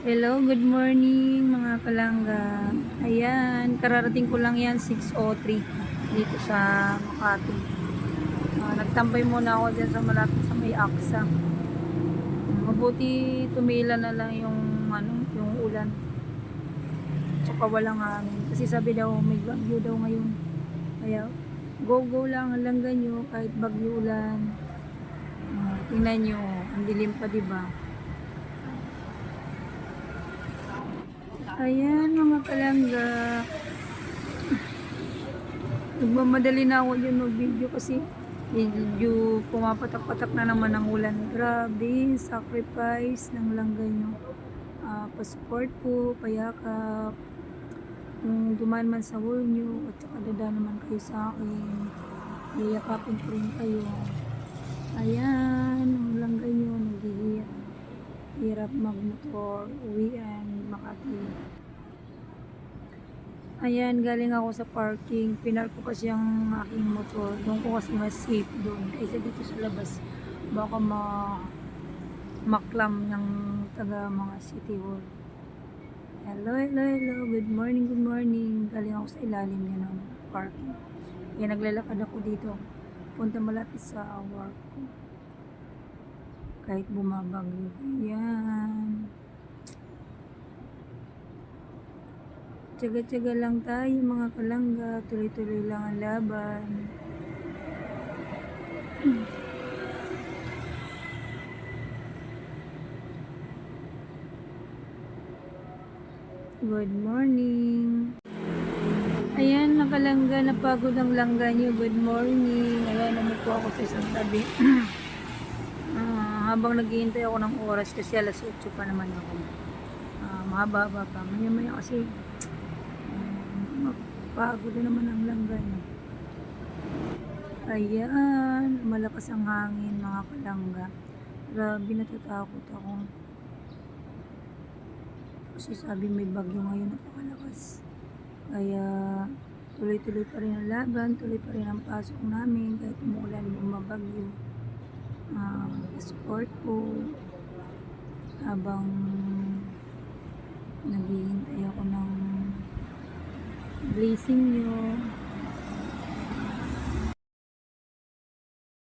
Hello, good morning mga kalangga. Ayan, kararating ko lang yan, 6:03 dito sa Makati. Nagtambay muna ako dyan sa malapit sa may Aksa. Mabuti tumila na lang yung ulan. Tsaka walang hangin. Kasi sabi daw may bagyo daw ngayon. Kaya go lang ang langga nyo kahit bagyo ulan. Tingnan nyo, ang dilim pa diba? Ayan mga kalangga. Nagmamadali na ako dyan mag-video kasi medyo pumapatak-patak na naman ang ulan. Grabe, sacrifice ng langga nyo. Pa-support po, payakap. Kung dumaan man sa wall nyo at saka dada naman kayo sa akin, yayakapin ko rin kayo. Ayan, ang langga nyo naghihirap. Hirap magmotor, uwian, Makati. Ayan, galing ako sa parking. Pinark ko kasi ang aking motor. Doon ko kasi mas safe doon. Kaysa dito sa labas. Baka maklam ng taga mga city hall. Hello. Good morning. Galing ako sa ilalim yun ng parking. Kaya naglalakad ako dito. Punta malapit sa work ko. Kahit bumabagyo. Ayan. Tsaga-tsaga lang tayo mga kalangga, tuloy-tuloy lang ang laban. Good morning. Ayan, nakalangga, napagod ang langga niyo. Good morning. Ayan, namupo ako sa isang tabi. Habang naghihintay ako ng oras kasi alas 8 pa naman ako. Mahaba-haba pa. Maya-maya kasi pagod na naman ang langga niya. Ayan, malakas ang hangin mga kalangga. Grabe, natatakot ako. Kasi sabi may bagyo ngayon, napakalakas. Kaya tuloy-tuloy pa rin ang laban, tuloy pa rin ang pasok namin kahit umuulan, bumabagyo. Support po habang naghihintay ako ng blessing nyo.